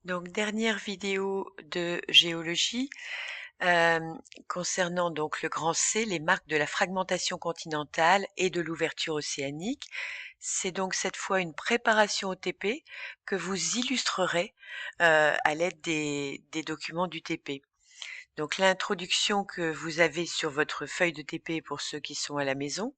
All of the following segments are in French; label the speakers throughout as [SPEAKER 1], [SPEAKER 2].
[SPEAKER 1] Donc dernière vidéo de géologie, concernant donc le grand C, les marques de la fragmentation continentale et de l'ouverture océanique. C'est donc cette fois une préparation OTP que vous illustrerez, à l'aide des documents du TP. Donc l'introduction que vous avez sur votre feuille de TP pour ceux qui sont à la maison,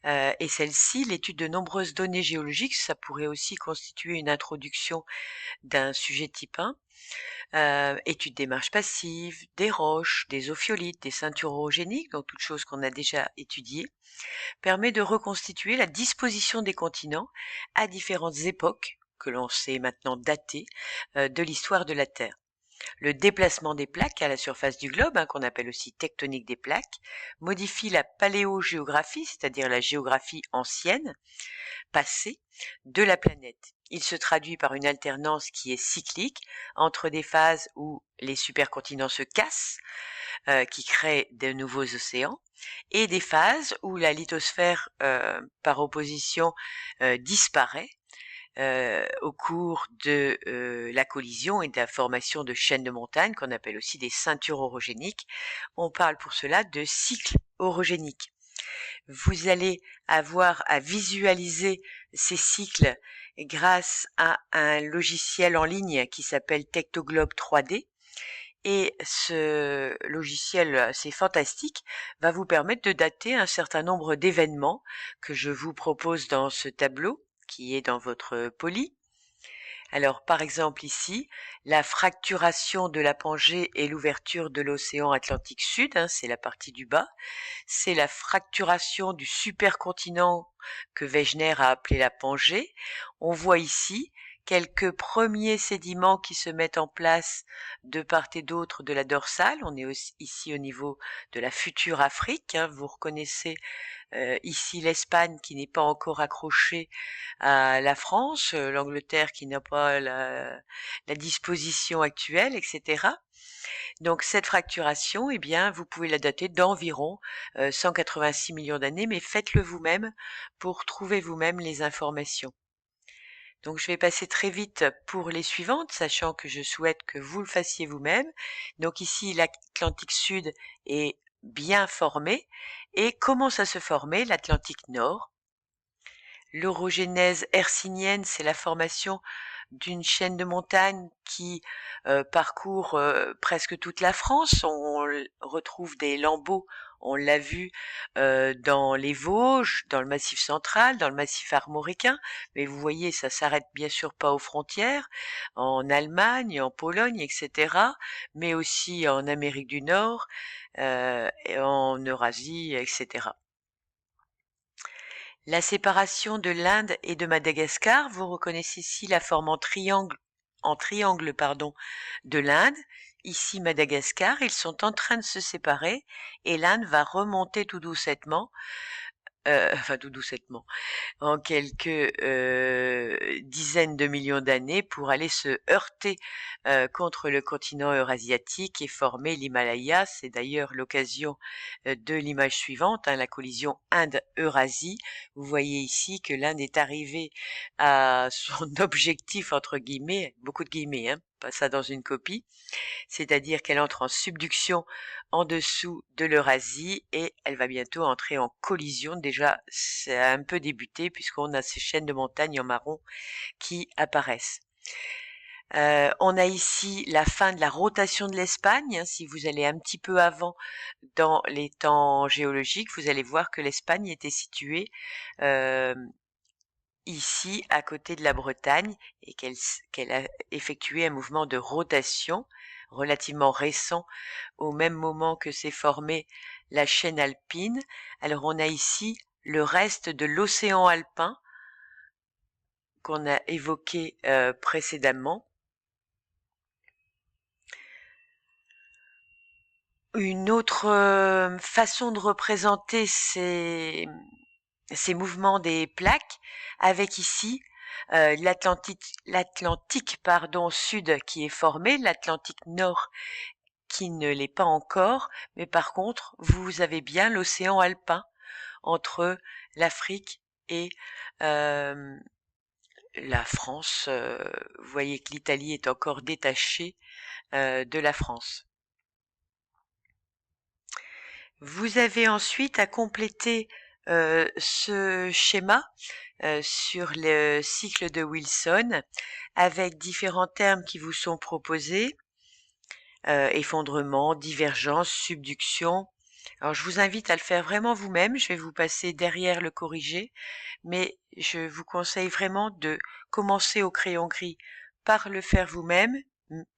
[SPEAKER 1] est celle-ci, l'étude de nombreuses données géologiques. Ça pourrait aussi constituer une introduction d'un sujet type 1. Étude des marges passives, des roches, des ophiolites, des ceintures orogéniques, donc toutes choses qu'on a déjà étudiées, permet de reconstituer la disposition des continents à différentes époques, que l'on sait maintenant dater, de l'histoire de la Terre. Le déplacement des plaques à la surface du globe, qu'on appelle aussi tectonique des plaques, modifie la paléogéographie, c'est-à-dire la géographie ancienne, passée, de la planète. Il se traduit par une alternance qui est cyclique entre des phases où les supercontinents se cassent, qui créent de nouveaux océans, et des phases où la lithosphère, par opposition, disparaît au cours de la collision et de la formation de chaînes de montagnes qu'on appelle aussi des ceintures orogéniques. On parle pour cela de cycle orogénique. Vous allez avoir à visualiser ces cycles grâce à un logiciel en ligne qui s'appelle Tectoglobe 3D. Et ce logiciel assez fantastique va vous permettre de dater un certain nombre d'événements que je vous propose dans ce tableau qui est dans votre poli. Alors, par exemple ici, la fracturation de la Pangée et l'ouverture de l'océan Atlantique Sud, c'est la partie du bas. C'est la fracturation du supercontinent que Wegener a appelé la Pangée. On voit ici quelques premiers sédiments qui se mettent en place de part et d'autre de la dorsale. On est aussi ici au niveau de la future Afrique. Vous reconnaissez ici l'Espagne qui n'est pas encore accrochée à la France, l'Angleterre qui n'a pas la disposition actuelle, etc. Donc cette fracturation, eh bien, vous pouvez la dater d'environ 186 millions d'années, mais faites-le vous-même pour trouver vous-même les informations. Donc je vais passer très vite pour les suivantes, sachant que je souhaite que vous le fassiez vous-même. Donc ici, l'Atlantique Sud est bien formé. Et comment ça se formait, l'Atlantique Nord? L'orogénèse hercynienne, c'est la formation d'une chaîne de montagnes qui parcourt presque toute la France. On retrouve des lambeaux, on l'a vu dans les Vosges, dans le Massif central, dans le Massif armoricain, mais vous voyez, ça s'arrête bien sûr pas aux frontières, en Allemagne, en Pologne, etc., mais aussi en Amérique du Nord, et en Eurasie, etc. La séparation de l'Inde et de Madagascar, vous reconnaissez ici la forme en triangle, de l'Inde. Ici Madagascar, ils sont en train de se séparer et l'Inde va remonter tout doucettement, tout doucettement, en quelques dizaines de millions d'années pour aller se heurter contre le continent eurasiatique et former l'Himalaya. C'est d'ailleurs l'occasion de l'image suivante, la collision Inde-Eurasie. Vous voyez ici que l'Inde est arrivée à son objectif, entre guillemets, beaucoup de guillemets, pas ça dans une copie, c'est-à-dire qu'elle entre en subduction en dessous de l'Eurasie et elle va bientôt entrer en collision. Déjà, ça a un peu débuté puisqu'on a ces chaînes de montagnes en marron qui apparaissent. On a ici la fin de la rotation de l'Espagne. Si vous allez un petit peu avant dans les temps géologiques, vous allez voir que l'Espagne était située ici à côté de la Bretagne et qu'elle a effectué un mouvement de rotation relativement récent au même moment que s'est formée la chaîne alpine. Alors on a ici le reste de l'océan alpin qu'on a évoqué précédemment. Une autre façon de représenter ces mouvements des plaques, avec ici l'Atlantique sud qui est formé, l'Atlantique nord qui ne l'est pas encore, mais par contre, vous avez bien l'océan alpin entre l'Afrique et la France, vous voyez que l'Italie est encore détachée de la France. Vous avez ensuite à compléter ce schéma sur le cycle de Wilson avec différents termes qui vous sont proposés, effondrement, divergence, subduction. Alors je vous invite à le faire vraiment vous-même, je vais vous passer derrière le corrigé, mais je vous conseille vraiment de commencer au crayon gris par le faire vous-même,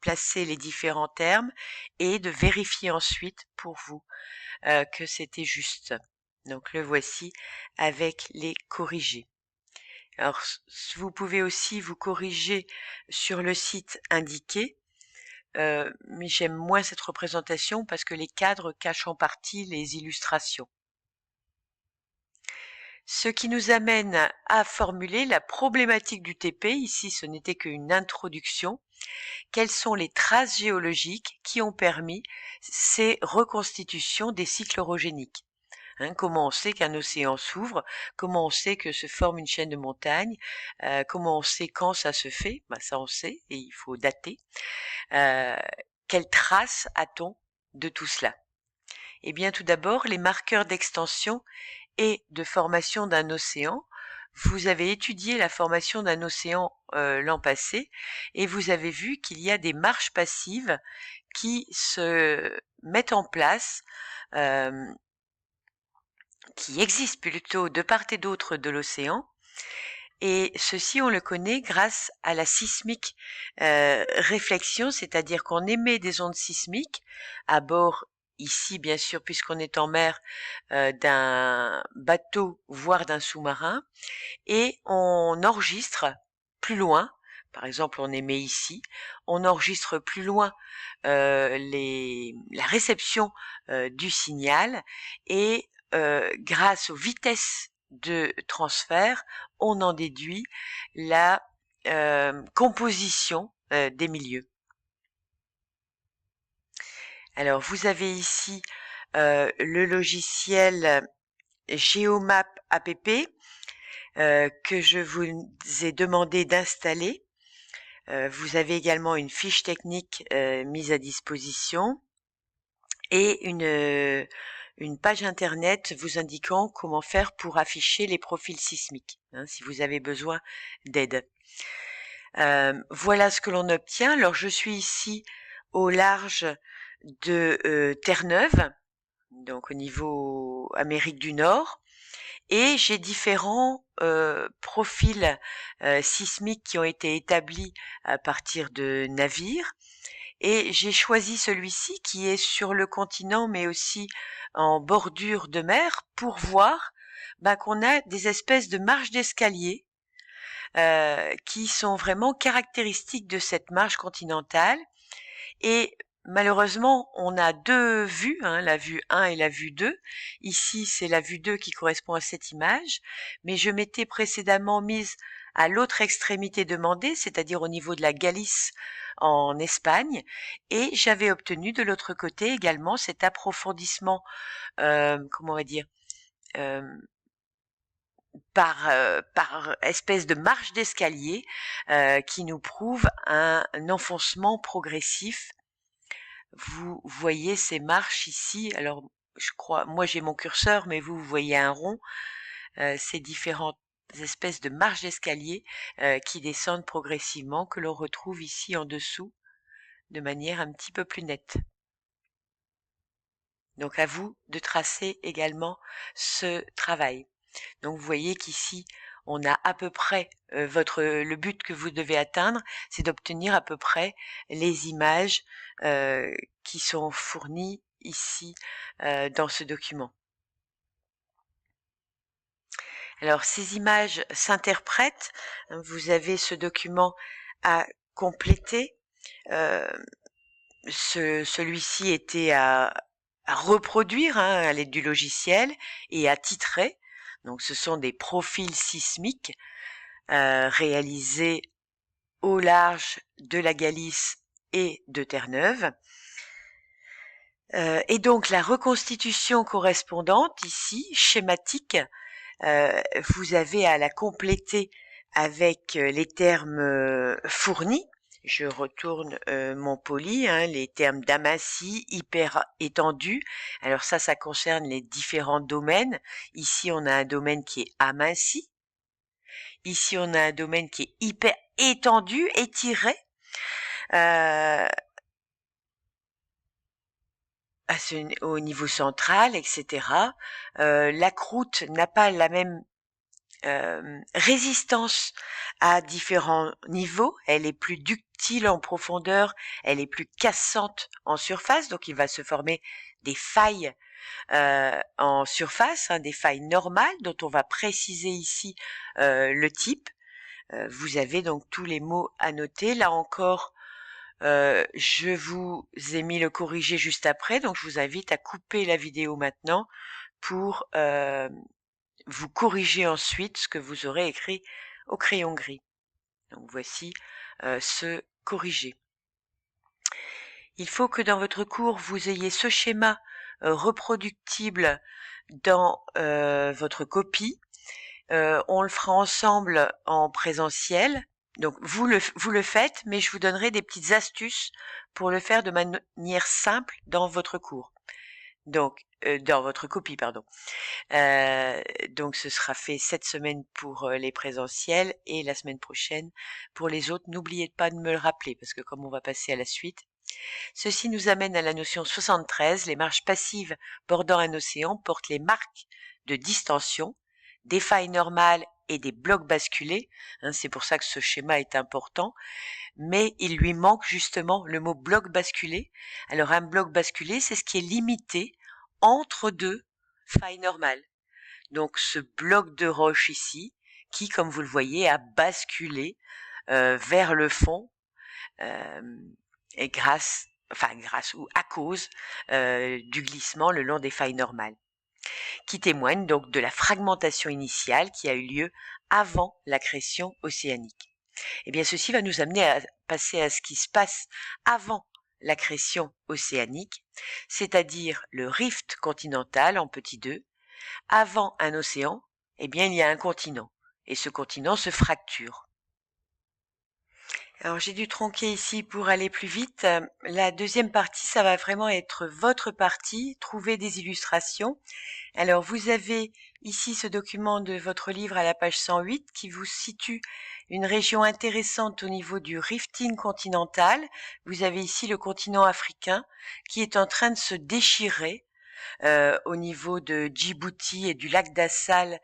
[SPEAKER 1] placer les différents termes et de vérifier ensuite pour vous que c'était juste. Donc le voici avec les corrigés. Alors vous pouvez aussi vous corriger sur le site indiqué, mais j'aime moins cette représentation parce que les cadres cachent en partie les illustrations. Ce qui nous amène à formuler la problématique du TP. Ici, ce n'était qu'une introduction. Quelles sont les traces géologiques qui ont permis ces reconstitutions des cycles orogéniques? Comment on sait qu'un océan s'ouvre? Comment on sait que se forme une chaîne de montagnes? Comment on sait quand ça se fait? Ça on sait et il faut dater. Quelles traces a-t-on de tout cela? Eh bien, tout d'abord, les marqueurs d'extension et de formation d'un océan. Vous avez étudié la formation d'un océan l'an passé et vous avez vu qu'il y a des marches passives qui se mettent en place, qui existent plutôt de part et d'autre de l'océan. Et ceci, on le connaît grâce à la sismique réflexion, c'est-à-dire qu'on émet des ondes sismiques à bord, ici bien sûr puisqu'on est en mer, d'un bateau voire d'un sous-marin, et on enregistre plus loin, par exemple on émet ici, on enregistre plus loin la réception du signal et grâce aux vitesses de transfert, on en déduit la composition des milieux. Alors vous avez ici le logiciel Geomap app que je vous ai demandé d'installer. Vous avez également une fiche technique mise à disposition et une page internet vous indiquant comment faire pour afficher les profils sismiques, si vous avez besoin d'aide. Voilà ce que l'on obtient. Alors je suis ici au large de Terre-Neuve, donc au niveau Amérique du Nord. Et j'ai différents profils sismiques qui ont été établis à partir de navires. Et j'ai choisi celui-ci qui est sur le continent, mais aussi en bordure de mer, pour voir qu'on a des espèces de marches d'escalier qui sont vraiment caractéristiques de cette marche continentale. Et malheureusement, on a deux vues, la vue 1 et la vue 2. Ici, c'est la vue 2 qui correspond à cette image, mais je m'étais précédemment mise à l'autre extrémité demandée, c'est-à-dire au niveau de la Galice en Espagne, et j'avais obtenu de l'autre côté également cet approfondissement, comment on va dire, par espèce de marche d'escalier qui nous prouve un enfoncement progressif. Vous voyez ces marches ici. Alors, je crois, moi j'ai mon curseur, mais vous voyez un rond. Ces différentes espèces de marches d'escalier qui descendent progressivement, que l'on retrouve ici en dessous de manière un petit peu plus nette. Donc à vous de tracer également ce travail. Donc vous voyez qu'ici, on a à peu près le but que vous devez atteindre, c'est d'obtenir à peu près les images qui sont fournies ici dans ce document. Alors ces images s'interprètent. Vous avez ce document à compléter. Celui-ci était à reproduire à l'aide du logiciel et à titrer. Donc ce sont des profils sismiques réalisés au large de la Galice et de Terre-Neuve. Et donc la reconstitution correspondante ici, schématique, vous avez à la compléter avec les termes fournis. Je retourne mon poli, hein, les termes d'amincie, hyper étendu. Alors ça concerne les différents domaines. Ici, on a un domaine qui est aminci. Ici, on a un domaine qui est hyper étendu, étiré. Au niveau central, etc. La croûte n'a pas la même résistance à différents niveaux. Elle est plus ductile en profondeur, elle est plus cassante en surface, donc il va se former des failles en surface, hein, des failles normales dont on va préciser ici le type. Vous avez donc tous les mots à noter. Là encore, je vous ai mis le corrigé juste après, donc je vous invite à couper la vidéo maintenant pour vous corriger ensuite ce que vous aurez écrit au crayon gris. Donc voici ce corrigé. Il faut que dans votre cours, vous ayez ce schéma reproductible dans votre copie. On le fera ensemble en présentiel. Donc vous le faites, mais je vous donnerai des petites astuces pour le faire de manière simple dans votre cours. Donc dans votre copie, pardon. Donc ce sera fait cette semaine pour les présentiels et la semaine prochaine pour les autres. N'oubliez pas de me le rappeler parce que comme on va passer à la suite. Ceci nous amène à la notion 73. Les marges passives bordant un océan portent les marques de distension, des failles normales et des blocs basculés. Hein, c'est pour ça que ce schéma est important. Mais il lui manque justement le mot bloc basculé. Alors un bloc basculé, c'est ce qui est limité entre deux failles normales. Donc ce bloc de roche ici, qui, comme vous le voyez, a basculé vers le fond et grâce ou à cause du glissement le long des failles normales, qui témoigne donc de la fragmentation initiale qui a eu lieu avant l'accrétion océanique. Eh bien, ceci va nous amener à passer à ce qui se passe avant l'accrétion océanique, c'est-à-dire le rift continental en petit 2. Avant un océan, eh bien, il y a un continent, et ce continent se fracture. Alors, j'ai dû tronquer ici pour aller plus vite. La deuxième partie, ça va vraiment être votre partie, trouver des illustrations. Alors, vous avez ici ce document de votre livre à la page 108 qui vous situe une région intéressante au niveau du rifting continental. Vous avez ici le continent africain qui est en train de se déchirer au niveau de Djibouti et du lac d'Assal,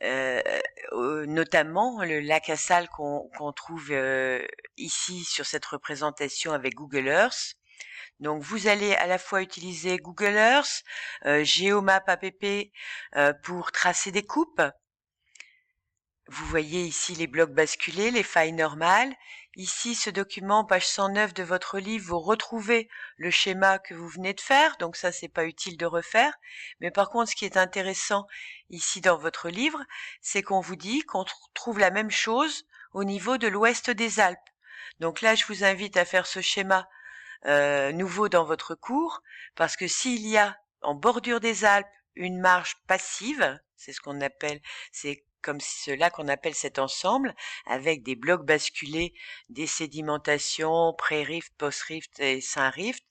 [SPEAKER 1] notamment le lac Assal qu'on trouve ici sur cette représentation avec Google Earth. Donc vous allez à la fois utiliser Google Earth, Geomap app pour tracer des coupes. Vous voyez ici les blocs basculés, les failles normales. Ici, ce document, page 109 de votre livre, vous retrouvez le schéma que vous venez de faire. Donc ça, c'est pas utile de refaire. Mais par contre, ce qui est intéressant ici dans votre livre, c'est qu'on vous dit qu'on trouve la même chose au niveau de l'ouest des Alpes. Donc là, je vous invite à faire ce schéma nouveau dans votre cours, parce que s'il y a en bordure des Alpes une marge passive, c'est ce qu'on appelle, c'est comme cela qu'on appelle cet ensemble, avec des blocs basculés, des sédimentations, pré-rift, post-rift et Saint-rift,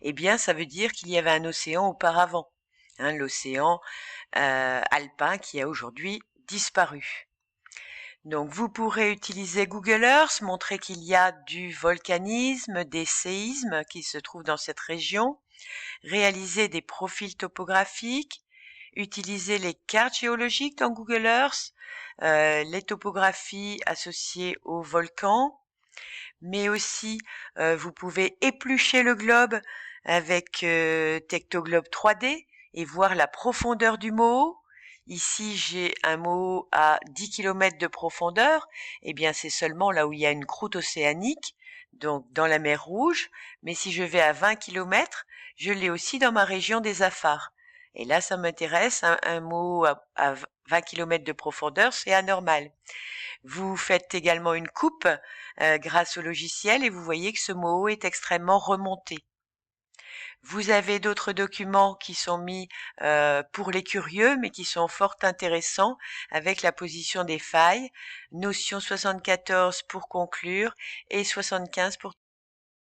[SPEAKER 1] eh bien ça veut dire qu'il y avait un océan auparavant, hein, l'océan alpin qui a aujourd'hui disparu. Donc vous pourrez utiliser Google Earth, montrer qu'il y a du volcanisme, des séismes qui se trouvent dans cette région, réaliser des profils topographiques, utiliser les cartes géologiques dans Google Earth, les topographies associées aux volcans, mais aussi vous pouvez éplucher le globe avec Tectoglobe 3D et voir la profondeur du Moho. Ici, j'ai un Moho à 10 km de profondeur. Eh bien, c'est seulement là où il y a une croûte océanique, donc dans la mer Rouge. Mais si je vais à 20 km, je l'ai aussi dans ma région des Afars. Et là, ça m'intéresse, un Moho à 20 km de profondeur, c'est anormal. Vous faites également une coupe grâce au logiciel et vous voyez que ce Moho est extrêmement remonté. Vous avez d'autres documents qui sont mis pour les curieux, mais qui sont fort intéressants, avec la position des failles, notion 74 pour conclure et 75 pour